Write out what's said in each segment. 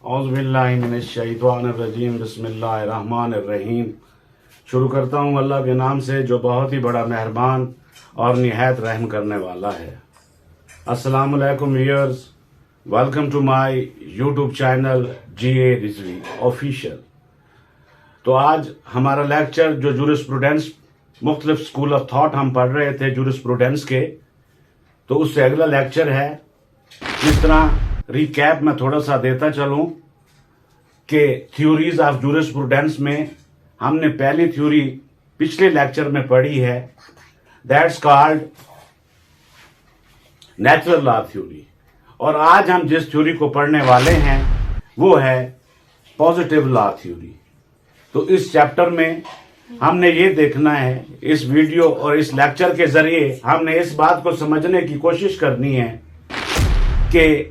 औज़ुबिल्लाहिमिनश्शैतानिर्रजीम बिस्मिल्लाहिर्रहमानिर्रहीम। शुरू करता हूँ अल्लाह के नाम से जो बहुत ही बड़ा मेहरबान और निहायत रहम करने वाला है। अस्सलामु अलैकुम viewers, welcome to my YouTube channel GA Rizvi official. तो आज हमारा लेक्चर जो जूरिस्प्रूडेंस मुख्तलिफ स्कूल ऑफ थॉट हम पढ़ रहे थे जूरिस्प्रूडेंस के, तो उससे अगला लेक्चर है। जिस तरह रिकैप में थोड़ा सा देता चलूं कि थ्योरीज ऑफ जूरिस्प्रूडेंस में हमने पहली थ्योरी पिछले लेक्चर में पढ़ी है, that's called natural law theory. और आज हम जिस थ्योरी को पढ़ने वाले हैं वो है पॉजिटिव लॉ थ्योरी। तो इस चैप्टर में हमने ये देखना है, इस वीडियो और इस लेक्चर के जरिए हमने इस बात को समझने की कोशिश करनी है कि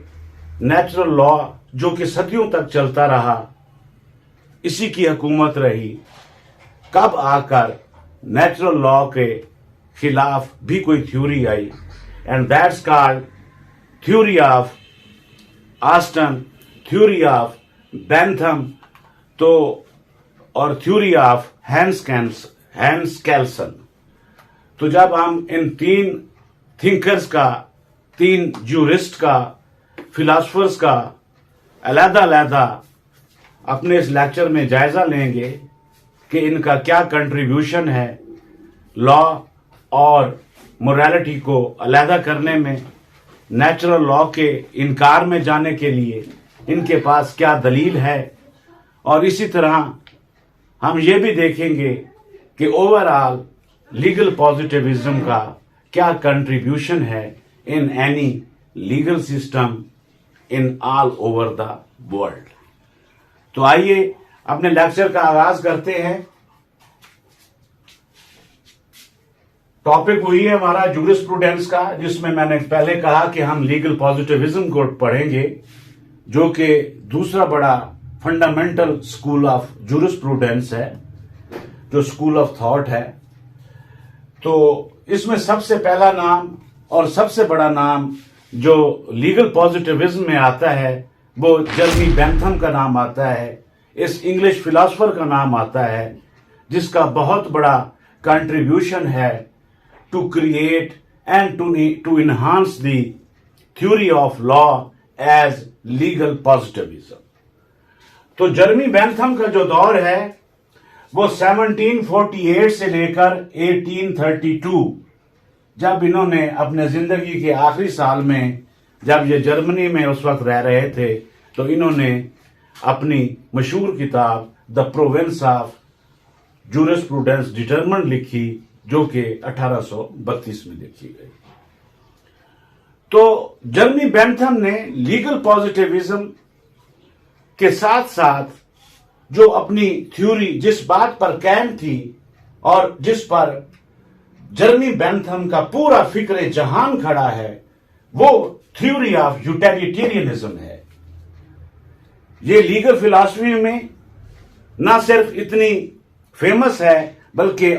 नेचुरल लॉ जो कि सदियों तक चलता रहा, इसी की हुकूमत रही, कब आकर नेचुरल लॉ के खिलाफ भी कोई थ्योरी आई, and that's called theory of Austin, theory of Bentham और थ्योरी ऑफ हैंस कैल्सन। तो जब हम इन तीन थिंकर्स का, तीन जूरिस्ट का, फिलासफर्स का अलग-अलग अपने इस लेक्चर में जायजा लेंगे कि इनका क्या कंट्रीब्यूशन है लॉ और मोरालिटी को अलग करने में, नेचुरल लॉ के इनकार में जाने के लिए इनके पास क्या दलील है, और इसी तरह हम ये भी देखेंगे कि ओवरऑल लीगल पॉजिटिविज्म का क्या कंट्रीब्यूशन है in any legal system in all over the world. तो आइए अपने लेक्चर का आगाज करते हैं। टॉपिक वही है हमारा जूरिस्प्रूडेंस का, जिसमें मैंने पहले कहा कि हम लीगल पॉजिटिविज्म को पढ़ेंगे, जो कि दूसरा बड़ा फंडामेंटल स्कूल ऑफ जूरिस्प्रूडेंस है, जो स्कूल ऑफ थॉट है। तो इसमें सबसे पहला नाम और सबसे बड़ा नाम जो लीगल पॉजिटिविज्म में आता है वो जर्मी बेंथम का नाम आता है, इस इंग्लिश फिलोसोफर का नाम आता है, जिसका बहुत बड़ा कंट्रीब्यूशन है to create and to enhance the theory of law as legal positivism. तो जर्मी बेंथम का जो दौर है वो 1748 से लेकर 1832, जब इन्होंने अपने जिंदगी के आखिरी साल में, जब ये जर्मनी में उस वक्त रह रहे थे, तो इन्होंने अपनी मशहूर किताब the province of jurisprudence determined लिखी, जो कि 1832 में लिखी गई। तो जर्मी बेंथम ने लीगल पॉजिटिविज्म के साथ साथ जो अपनी थ्योरी, जिस बात पर कायम थी और जिस पर जर्मी बेंथम का पूरा फिक्र जहान खड़ा है, वो थ्योरी ऑफ यूटिलिटेरियनिज्म है। ये लीगल फिलॉसफी में ना सिर्फ इतनी फेमस है, बल्कि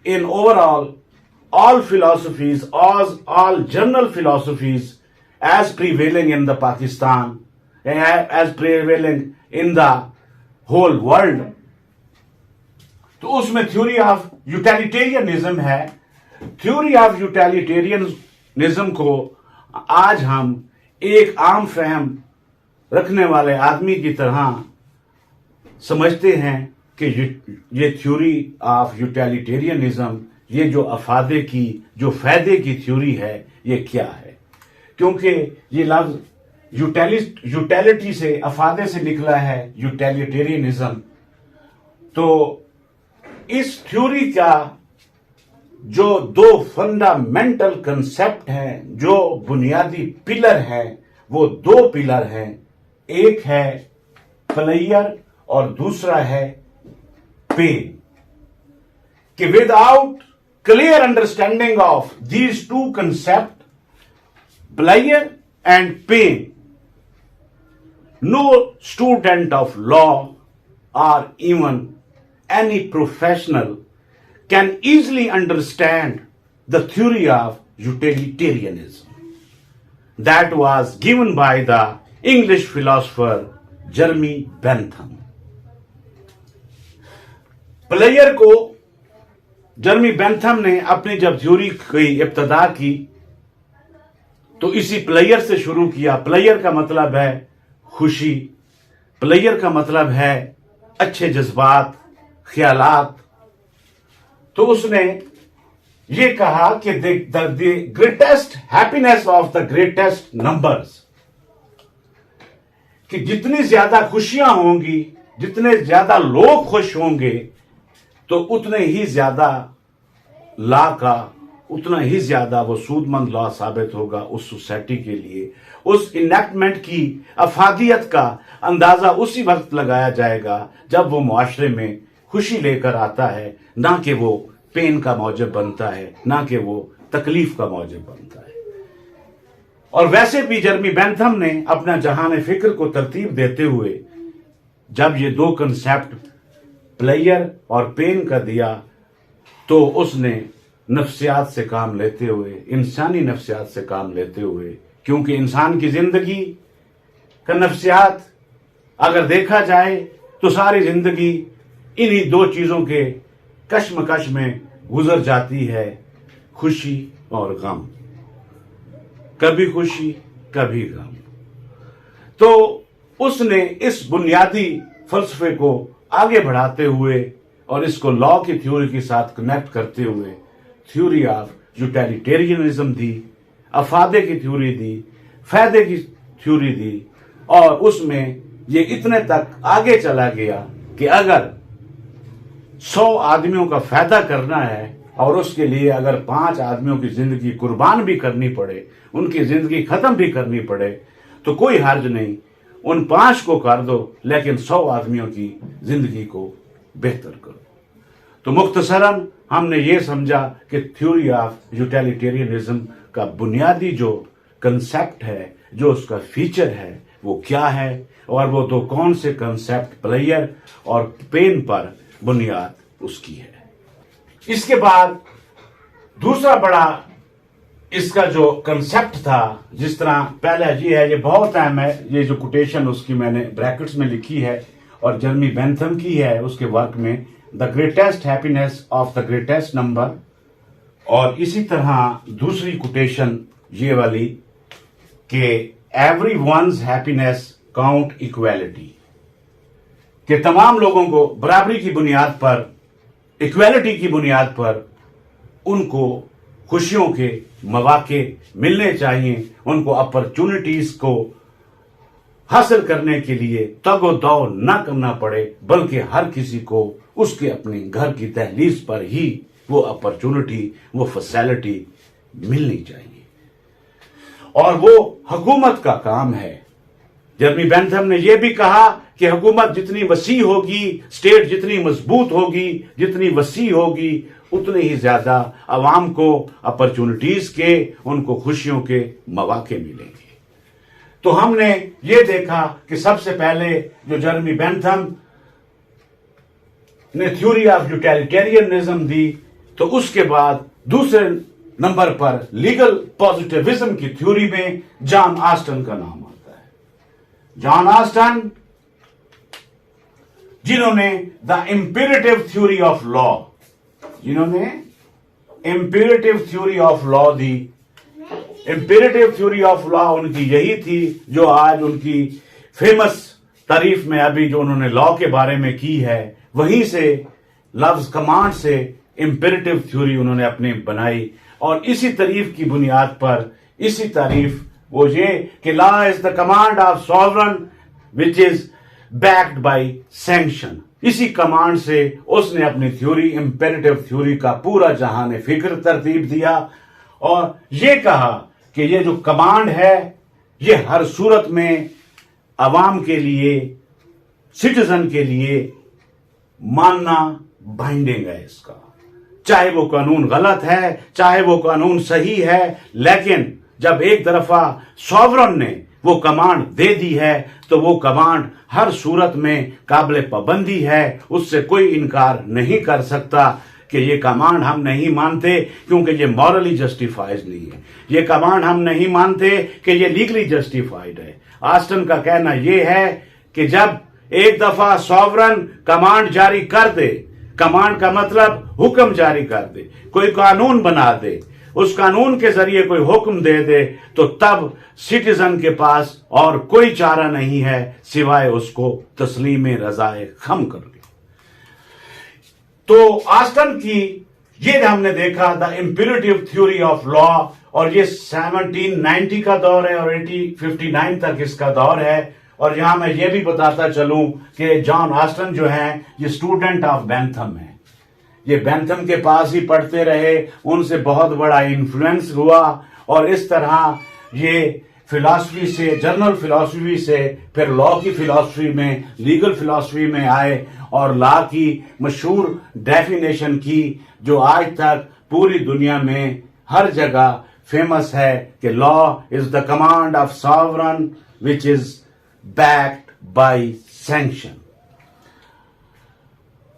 in overall all philosophies, all general philosophies as prevailing in the Pakistan, as prevailing in the whole world, तो उसमें थ्योरी ऑफ यूटिलिटेरियनिज्म है। थ्योरी ऑफ यूटिलिटेरियनिज्म को आज हम एक आम फहम रखने वाले आदमी की तरह समझते हैं कि ये थ्योरी ऑफ यूटिलिटेरियनिज्म, ये जो अफादे की, जो फायदे की थ्योरी है, ये क्या है। क्योंकि ये लफ्ज यूटिलिटी से, अफादे से निकला है, यूटिलिटेरियनिज्म। तो इस थ्योरी का जो दो फंडामेंटल कंसेप्ट हैं, जो बुनियादी पिलर हैं, वो दो पिलर हैं। एक है प्लेयर और दूसरा है पेन। कि without clear understanding of these two concept, pleasure and pain, no student of law or even any professional can easily understand the theory of utilitarianism that was given by the English philosopher जर्मी Bentham. Player को जर्मी Bentham ने अपनी जब theory की इब्तिदा की तो इसी player से शुरू किया। प्लेयर का मतलब है खुशी, प्लेयर का मतलब है अच्छे जज्बात, ख्यालात। तो उसने ये कहा कि the greatest happiness of the greatest numbers, कि जितनी ज्यादा खुशियां होंगी, जितने ज्यादा लोग खुश होंगे, तो उतने ही ज्यादा लॉ का, उतना ही ज्यादा वो सूदमंद लॉ साबित होगा उस सोसाइटी के लिए। उस इनेक्टमेंट की अफादियत का अंदाजा उसी वक्त लगाया जाएगा जब वो मुआशरे में खुशी लेकर आता है, ना कि वो पेन का मौजब बनता है, ना कि वो तकलीफ का मौजब बनता है। और वैसे भी जर्मी बेंथम ने अपना जहान फिक्र को तरतीब देते हुए जब ये दो कंसेप्ट प्लेयर और पेन का दिया, तो उसने नफ्सियात से काम लेते हुए, इंसानी नफ्सियात से काम लेते हुए, क्योंकि इंसान की जिंदगी का नफ्सियात अगर देखा जाए तो सारी जिंदगी इन्हीं दो चीजों के कश्मकश में गुजर जाती है, खुशी और गम, कभी खुशी कभी गम। तो उसने इस बुनियादी फलसफे को आगे बढ़ाते हुए और इसको लॉ की थ्योरी के साथ कनेक्ट करते हुए थ्योरी ऑफ यूटिलिटेरियनिज्म दी, अफादे की थ्योरी दी, फायदे की थ्योरी दी, और उसमें ये इतने तक आगे चला गया कि अगर 100 आदमियों का फायदा करना है और उसके लिए अगर 5 आदमियों की जिंदगी कुर्बान भी करनी पड़े, उनकी जिंदगी खत्म भी करनी पड़े, तो कोई हर्ज नहीं, उन 5 को कर दो, लेकिन 100 आदमियों की जिंदगी को बेहतर करो। तो मुख्तसरन हमने ये समझा कि थ्योरी ऑफ यूटिलिटेरियनिज्म का बुनियादी जो कंसेप्ट है, जो उसका फीचर है, वो क्या है, और वो दो कौन से कंसेप्ट प्लेयर और पेन पर बुनियाद उसकी है। इसके बाद दूसरा बड़ा इसका जो कंसेप्ट था, जिस तरह पहला ये है, ये बहुत अहम है, ये जो कोटेशन उसकी मैंने ब्रैकेट्स में लिखी है और जर्मी बेंथम की है उसके वर्क में, the greatest happiness of the greatest number. और इसी तरह दूसरी कोटेशन ये वाली कि every one's happiness count equality, कि तमाम लोगों को बराबरी की बुनियाद पर, इक्वालिटी की बुनियाद पर उनको खुशियों के मौके मिलने चाहिए, उनको अपॉर्चुनिटीज को हासिल करने के लिए तगो दौ न करना पड़े, बल्कि हर किसी को उसके अपने घर की दहलीज पर ही वो अपॉर्चुनिटी, वो फैसिलिटी मिलनी चाहिए। और वो हुकूमत का काम है। जर्मी बेंथम ने यह भी कहा कि हुकूमत जितनी वसी होगी, स्टेट जितनी मजबूत होगी, जितनी वसी होगी, उतने ही ज्यादा अवाम को अपॉर्चुनिटीज के, उनको खुशियों के मौके मिलेंगे। तो हमने ये देखा कि सबसे पहले जो जर्मी बेंथम ने थ्योरी ऑफ यूटिलिटेरियनिज्म दी, तो उसके बाद दूसरे नंबर पर लीगल पॉजिटिविज्म की थ्योरी में जॉन ऑस्टन का नाम आता है। जॉन ऑस्टन, जिन्होंने the imperative theory of law, जिन्होंने इंपेरेटिव थ्योरी ऑफ लॉ दी। इंपेरेटिव थ्योरी ऑफ लॉ उनकी यही थी जो आज उनकी फेमस तारीफ में अभी जो उन्होंने लॉ के बारे में की है, वहीं से लफ्ज कमांड से इंपेरेटिव थ्योरी उन्होंने अपनी बनाई। और इसी तारीफ की बुनियाद पर, इसी तारीफ वो ये कि law is the command of sovereign which is backed by sanction. इसी कमांड से उसने अपनी थ्योरी, इंपेरेटिव थ्योरी का पूरा जहान फिक्र तरतीब दिया और ये कहा कि ये जो कमांड है, ये हर सूरत में अवाम के लिए, सिटीजन के लिए मानना बाइंडिंग है इसका। चाहे वो कानून गलत है, चाहे वो कानून सही है, लेकिन जब एक तरफा सॉवरन ने वो कमांड दे दी है, तो वो कमांड हर सूरत में काबिल पाबंदी है। उससे कोई इनकार नहीं कर सकता कि ये कमांड हम नहीं मानते क्योंकि ये मॉरली जस्टिफाइड नहीं है, ये कमांड हम नहीं मानते कि ये लीगली जस्टिफाइड है। ऑस्टन का कहना ये है कि जब एक दफा सॉवरन कमांड जारी कर दे, कमांड का मतलब हुक्म जारी कर दे, कोई कानून बना दे, उस कानून के जरिए कोई हुक्म दे दे, तो तब सिटीजन के पास और कोई चारा नहीं है सिवाय उसको तस्लीम रजाए खम कर के। तो ऑस्टन की ये हमने देखा the imperative theory of law, और ये 1790 का दौर है और 1859 तक इसका दौर है। और यहां मैं ये भी बताता चलूं कि जॉन ऑस्टन जो है ये स्टूडेंट ऑफ बेंथम है, ये बेंथम के पास ही पढ़ते रहे, उनसे बहुत बड़ा इन्फ्लुएंस हुआ और इस तरह ये फिलॉसफी से, जर्नल फिलॉसफी से फिर लॉ की फिलॉसफी में, लीगल फिलॉसफी में आए और लॉ की मशहूर डेफिनेशन की जो आज तक पूरी दुनिया में हर जगह फेमस है कि law is the command of sovereign which is backed by sanction.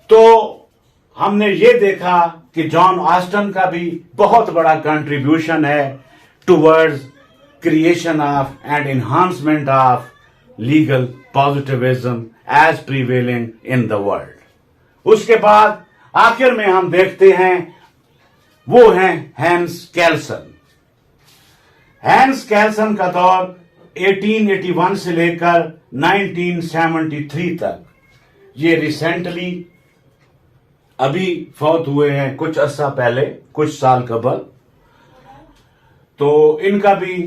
तो हमने ये देखा कि जॉन ऑस्टन का भी बहुत बड़ा कंट्रीब्यूशन है towards creation of and enhancement of legal positivism as prevailing in the world. उसके बाद आखिर में हम देखते हैं वो हैं हैंस कैल्सन। हैंस कैल्सन का दौर 1881 से लेकर 1973 तक, ये रिसेंटली अभी फौत हुए हैं कुछ अरसा पहले, कुछ साल कबल। तो इनका भी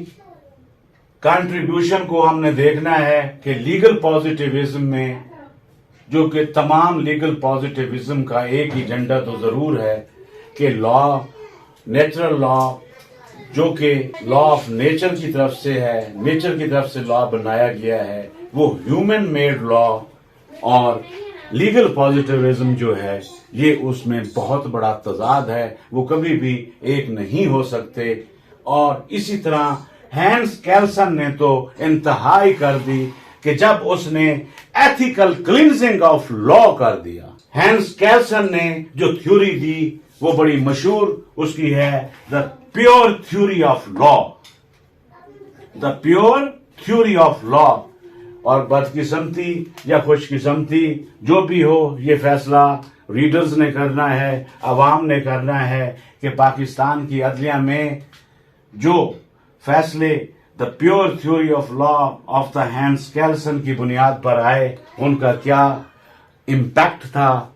कंट्रीब्यूशन को हमने देखना है कि लीगल पॉजिटिविज्म में, जो कि तमाम लीगल पॉजिटिविज्म का एक ही एजेंडा तो जरूर है कि लॉ, नेचुरल लॉ, जो कि लॉ ऑफ नेचर की तरफ से है, नेचर की तरफ से लॉ बनाया गया है, वो ह्यूमन मेड लॉ, और लीगल पॉजिटिविज्म जो है ये उसमें बहुत बड़ा तजाद है, वो कभी भी एक नहीं हो सकते। और इसी तरह हैंस कैल्सन ने तो इंतहाई कर दी कि जब उसने एथिकल क्लींजिंग ऑफ लॉ कर दिया। हैंस कैल्सन ने जो थ्योरी दी वो बड़ी मशहूर उसकी है, the pure theory of law, the pure theory of law. और बदकिस्मती या खुशकिस्मती जो भी हो, ये फैसला रीडर्स ने करना है, अवाम ने करना है कि पाकिस्तान की अदलिया में जो फैसले the pure theory of law of the Hans Kelsen की बुनियाद पर आए, उनका क्या इम्पैक्ट था।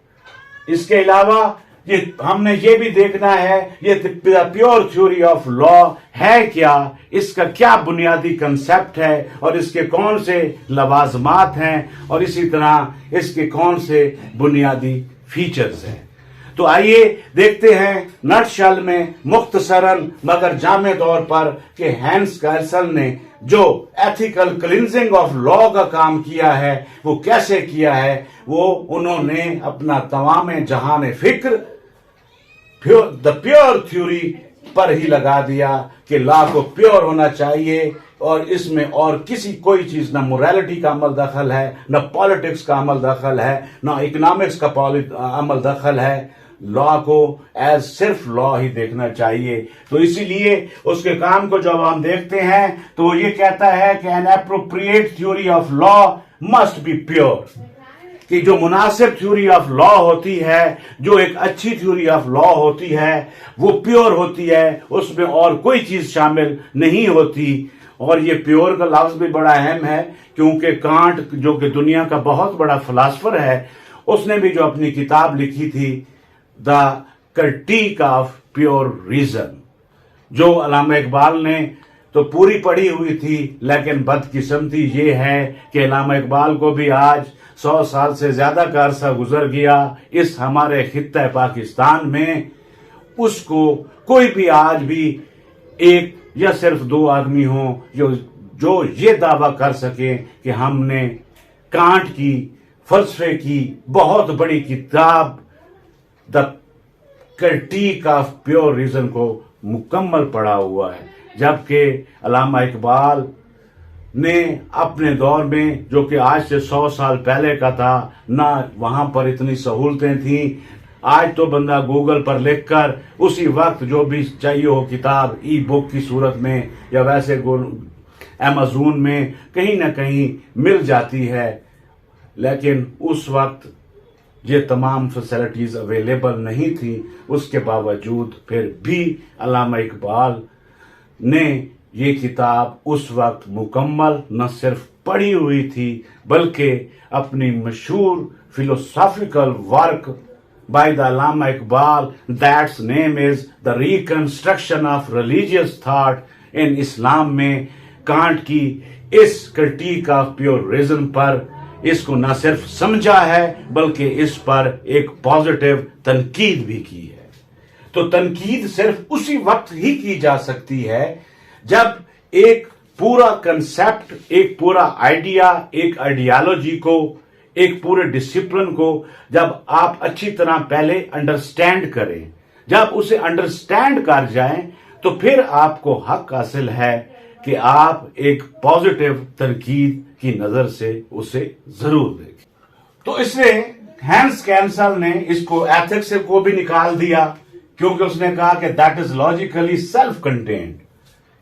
इसके अलावा ये हमने ये भी देखना है ये प्योर थ्योरी ऑफ लॉ है क्या, इसका क्या बुनियादी कंसेप्ट है और इसके कौन से लवाजमात हैं और इसी तरह इसके कौन से बुनियादी फीचर्स हैं। तो आइए देखते हैं नटशल में मुख्तसरन मगर जामे तौर पर कि हैंस कैल्सन ने जो एथिकल क्लींजिंग ऑफ लॉ का काम किया है वो कैसे किया है। वो उन्होंने अपना तमाम जहान फिक्र द प्योर थ्योरी पर ही लगा दिया कि लॉ को प्योर होना चाहिए और इसमें और किसी कोई चीज, ना मोरालिटी का अमल दखल है, ना पॉलिटिक्स का अमल दखल है, ना इकोनॉमिक्स का अमल दखल है। लॉ को एज सिर्फ लॉ ही देखना चाहिए। तो इसीलिए उसके काम को जब हम देखते हैं तो वो ये कहता है कि N appropriate theory of law must be pure, कि जो मुनासिब थ्योरी ऑफ लॉ होती है, जो एक अच्छी थ्योरी ऑफ लॉ होती है, वो प्योर होती है, उसमें और कोई चीज शामिल नहीं होती। और ये प्योर का लफ्ज भी बड़ा अहम है क्योंकि कांट, जो कि दुनिया का बहुत बड़ा फिलासफर है, उसने भी जो अपनी किताब लिखी थी the critique of pure reason, जो अल्लामा इकबाल ने तो पूरी पढ़ी हुई थी, लेकिन बदकिस्मती ये है कि अल्लामा इकबाल को भी आज 100 साल से ज्यादा का अरसा गुजर गया इस हमारे खित्ता पाकिस्तान में, उसको कोई भी आज भी एक या सिर्फ 2 आदमी हों जो ये दावा कर सके कि हमने कांट की, फलसफे की बहुत बड़ी किताब the critique of pure reason को मुकम्मल पढ़ा हुआ है। जबकि अल्लामा इकबाल ने अपने दौर में, जो कि आज से 100 साल पहले का था, ना वहां पर इतनी सहूलतें थी। आज तो बंदा गूगल पर लिखकर उसी वक्त जो भी चाहिए हो किताब ई बुक की सूरत में या वैसे अमेज़न में कहीं ना कहीं मिल जाती है। लेकिन उस वक्त ये तमाम फैसिलिटीज अवेलेबल नहीं थी। उसके बावजूद फिर भी अल्लामा इकबाल ने ये किताब उस वक्त मुकम्मल न सिर्फ पढ़ी हुई थी बल्कि अपनी मशहूर philosophical work by the Allama Iqbal that's name is the reconstruction of religious thought in Islam में कांट की इस क्रिटिक ऑफ प्योरिज्म पर इसको न सिर्फ समझा है बल्कि इस पर एक पॉजिटिव तनकीद भी की है। तो तनकीद सिर्फ उसी वक्त ही की जा सकती है जब एक पूरा कंसेप्ट, एक पूरा आइडिया, एक आइडियोलॉजी को, एक पूरे डिसिप्लिन को जब आप अच्छी तरह पहले अंडरस्टैंड करें। जब उसे अंडरस्टैंड कर जाएं तो फिर आपको हक हासिल है कि आप एक पॉजिटिव तनकीद की नजर से उसे जरूर देखें। तो इसलिए हैंस कैंसल ने इसको एथिक्स से को भी निकाल दिया, क्योंकि उसने कहा कि that is logically self contained.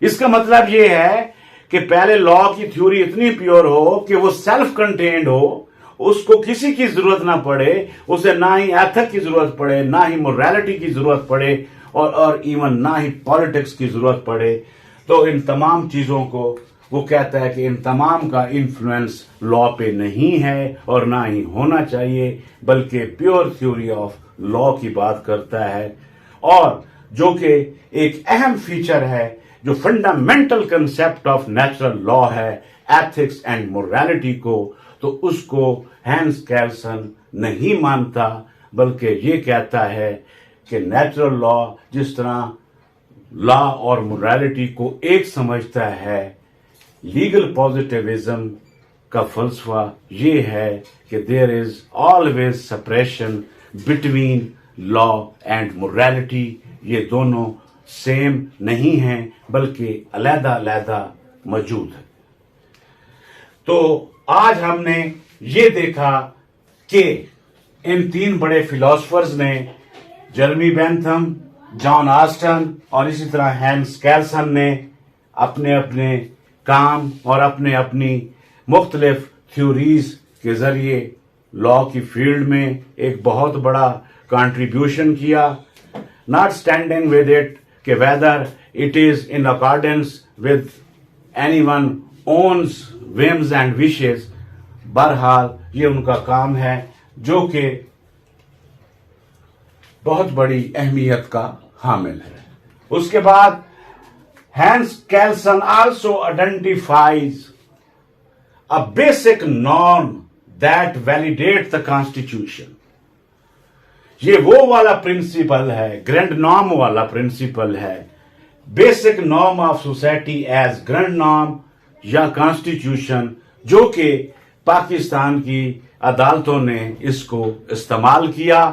इसका मतलब यह है कि पहले लॉ की थ्योरी इतनी प्योर हो कि वो सेल्फ कंटेन्ड हो, उसको किसी की जरूरत ना पड़े, उसे ना ही एथिक की जरूरत पड़े, ना ही मोरालिटी की जरूरत पड़े और इवन ना ही पॉलिटिक्स की जरूरत पड़े। तो इन तमाम चीजों को वो कहता है कि इन तमाम का इन्फ्लुएंस लॉ पे नहीं है और ना ही होना चाहिए, बल्कि प्योर थ्योरी ऑफ लॉ की बात करता है। और जो कि एक अहम फीचर है, जो fundamental concept of natural law है, एथिक्स एंड मोरालिटी को, तो उसको हैंस कैल्सन नहीं मानता, बल्कि ये कहता है कि नेचुरल लॉ जिस तरह लॉ और मोरालिटी को एक समझता है, लीगल पॉजिटिविज्म का फलसफा ये है कि there is always separation between law and morality. ये दोनों सेम नहीं हैं बल्कि अलग-अलग मौजूद है। तो आज हमने ये देखा कि इन तीन बड़े फिलोसफर्स ने, जेरेमी बेंथम, जॉन ऑस्टन और इसी तरह हैंस कैल्सन ने अपने अपने काम और अपने अपनी मुख्तलिफ थ्योरीज के जरिए लॉ की फील्ड में एक बहुत बड़ा कंट्रीब्यूशन किया, नॉट स्टैंडिंग विद इट कि whether it is in accordance with anyone's whims and wishes. बहरहाल ये उनका काम है जो कि बहुत बड़ी अहमियत का हामिल है। उसके बाद Hans Kelsen also identifies a basic norm that validate the constitution. ये वो वाला प्रिंसिपल है, ग्रैंड नॉर्म वाला प्रिंसिपल है, basic norm of society as grand norm या कॉन्स्टिट्यूशन, जो कि पाकिस्तान की अदालतों ने इसको इस्तेमाल किया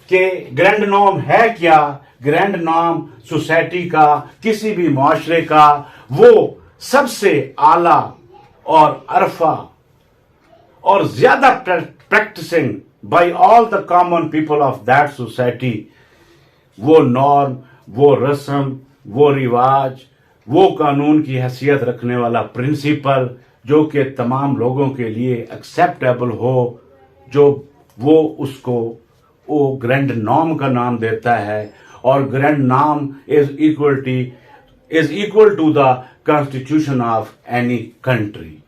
कि ग्रैंड नॉर्म है क्या। ग्रैंड नॉर्म सोसाइटी का, किसी भी मुआशरे का वो सबसे आला और अरफा और ज्यादा practising by all the common people of that society, वो नॉर्म, वो रस्म, वो रिवाज, वो कानून की हैसियत रखने वाला प्रिंसिपल जो कि तमाम लोगों के लिए एक्सेप्टेबल हो, जो वो उसको वो ग्रैंड नॉर्म का नाम देता है। और grand norm is equal to the constitution of any country.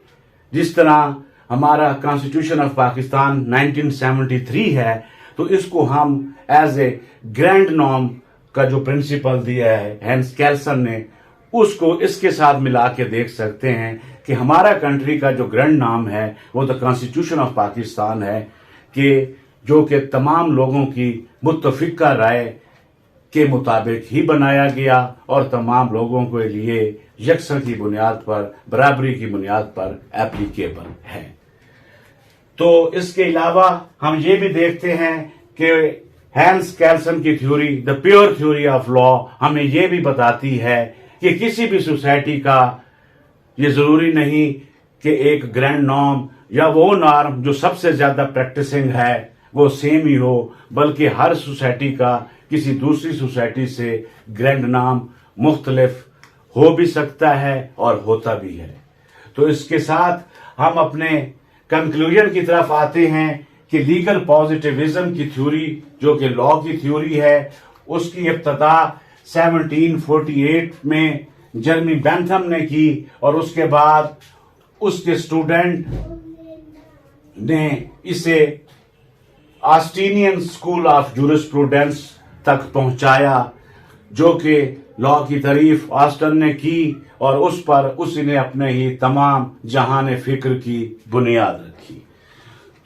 जिस तरह हमारा कॉन्स्टिट्यूशन ऑफ पाकिस्तान 1973 है, तो इसको हम एज ए ग्रैंड नॉर्म का जो प्रिंसिपल दिया है हैंस कैल्सन ने, उसको इसके साथ मिला के देख सकते हैं कि हमारा कंट्री का जो ग्रैंड नॉर्म है वो द कॉन्स्टिट्यूशन ऑफ पाकिस्तान है, कि जो कि तमाम लोगों की मुत्तफिका राय के मुताबिक ही बनाया गया और तमाम लोगों के लिए यकसा की बुनियाद पर, बराबरी की बुनियाद पर एप्लीकेबल है। तो इसके अलावा हम ये भी देखते हैं कि हैंस कैल्सन की theory, the pure theory of law, हमें ये भी बताती है कि किसी भी सोसाइटी का ये जरूरी नहीं कि एक ग्रैंड नॉर्म या वो नॉर्म जो सबसे ज्यादा प्रैक्टिसिंग है वो सेम ही हो, बल्कि हर सोसाइटी का किसी दूसरी सोसाइटी से ग्रैंड नॉर्म मुख्तलिफ हो भी सकता है और होता भी है। तो इसके साथ हम अपने कंक्लूजन की तरफ आते हैं कि लीगल पॉजिटिविज्म की थ्योरी, जो कि लॉ की थ्योरी है, उसकी इब्तदा 1748 में जर्मी बेंथम ने की और उसके बाद उसके स्टूडेंट ने इसे ऑस्टिनियन स्कूल ऑफ जूरिस्प्रूडेंस तक पहुंचाया, जो कि लॉ की तारीफ ऑस्टन ने की और उस पर उसने अपने ही तमाम जहान फिक्र की बुनियाद रखी।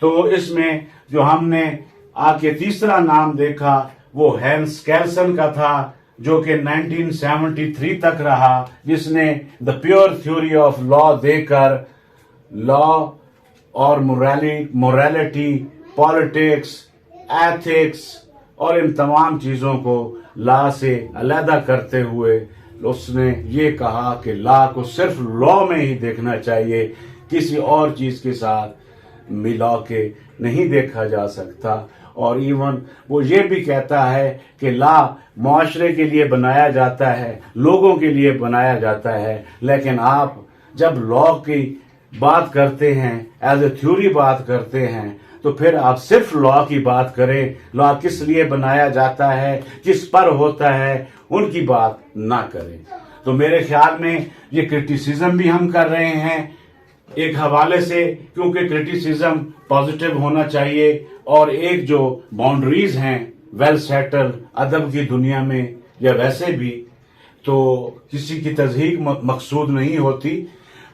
तो इसमें जो हमने आके तीसरा नाम देखा वो हैंस कैल्सन का था, जो कि 1973 तक रहा, जिसने the pure theory of law देकर लॉ और मोरालिटी, पॉलिटिक्स, एथिक्स और इन तमाम चीज़ों को लॉ से अलहदा करते हुए उसने ये कहा कि लॉ को सिर्फ लॉ में ही देखना चाहिए, किसी और चीज़ के साथ मिला के नहीं देखा जा सकता। और इवन वो ये भी कहता है कि लॉ मुआशरे के लिए बनाया जाता है, लोगों के लिए बनाया जाता है, लेकिन आप जब लॉ की बात करते हैं, एज ए थ्योरी बात करते हैं, तो फिर आप सिर्फ लॉ की बात करें। लॉ किस लिए बनाया जाता है, किस पर होता है, उनकी बात ना करें। तो मेरे ख्याल में ये क्रिटिसिज्म भी हम कर रहे हैं एक हवाले से, क्योंकि क्रिटिसिज्म पॉजिटिव होना चाहिए और एक जो बाउंड्रीज हैं वेल सेटल अदब की दुनिया में या वैसे भी, तो किसी की तज़हीक मकसूद नहीं होती।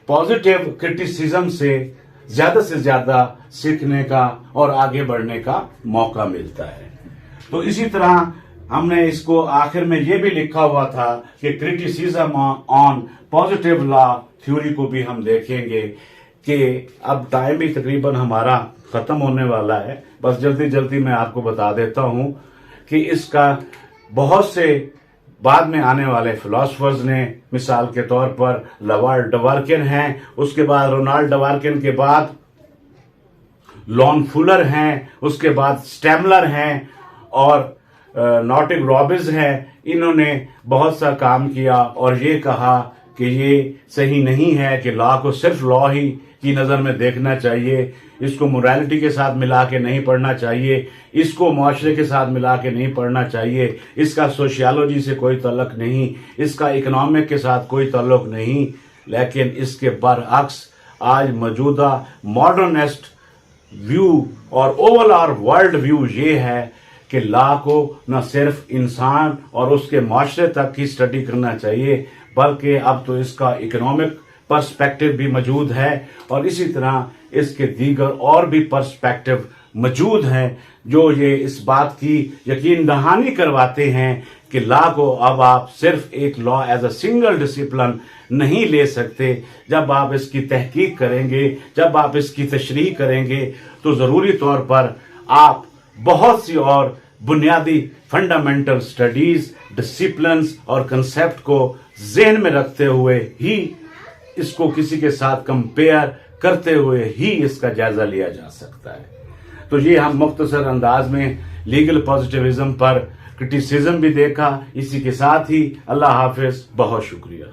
पॉजिटिव क्रिटिसिज्म से ज्यादा सीखने का और आगे बढ़ने का मौका मिलता है। तो इसी तरह हमने इसको आखिर में ये भी लिखा हुआ था कि criticism on positive law theory को भी हम देखेंगे कि अब टाइम भी तकरीबन हमारा खत्म होने वाला है। बस जल्दी जल्दी मैं आपको बता देता हूं कि इसका बहुत से बाद में आने वाले फिलोसफर्स ने, मिसाल के तौर पर लवार्ड डवार्किन हैं, उसके बाद रोनाल्ड डवार्किन के बाद लॉन फुलर हैं, उसके बाद स्टेमलर हैं और नॉटिक रॉबिन्स हैं। इन्होंने बहुत सा काम किया और ये कहा कि ये सही नहीं है कि लॉ को सिर्फ लॉ ही की नज़र में देखना चाहिए, इसको मोरालिटी के साथ मिला के नहीं पढ़ना चाहिए, इसको मुआशरे के साथ मिला के नहीं पढ़ना चाहिए, इसका सोशियोलॉजी से कोई ताल्लुक नहीं, इसका इकोनॉमिक के साथ कोई ताल्लुक नहीं। लेकिन इसके बरअक्स आज मौजूदा मॉडर्निस्ट व्यू और ओवरऑल वर्ल्ड व्यू ये है कि लॉ को न सिर्फ इंसान और उसके माशरे तक की स्टडी करना चाहिए, बल्कि अब तो इसका इकोनॉमिक पर्सपेक्टिव भी मौजूद है और इसी तरह इसके दीगर और भी पर्सपेक्टिव मौजूद हैं, जो ये इस बात की यकीन दहानी करवाते हैं कि लॉ को अब आप सिर्फ एक law as a single discipline नहीं ले सकते। जब आप इसकी तहकीक करेंगे, जब आप इसकी तशरीह करेंगे, तो ज़रूरी तौर पर आप बहुत सी और बुनियादी फंडामेंटल स्टडीज, डिसिप्लिन्स और कंसेप्ट को जहन में रखते हुए ही इसको किसी के साथ कंपेयर करते हुए ही इसका जायजा लिया जा सकता है। तो ये हम मुख्तसर अंदाज में लीगल पॉजिटिविज्म पर क्रिटिसिज्म भी देखा। इसी के साथ ही अल्लाह हाफिज, बहुत शुक्रिया।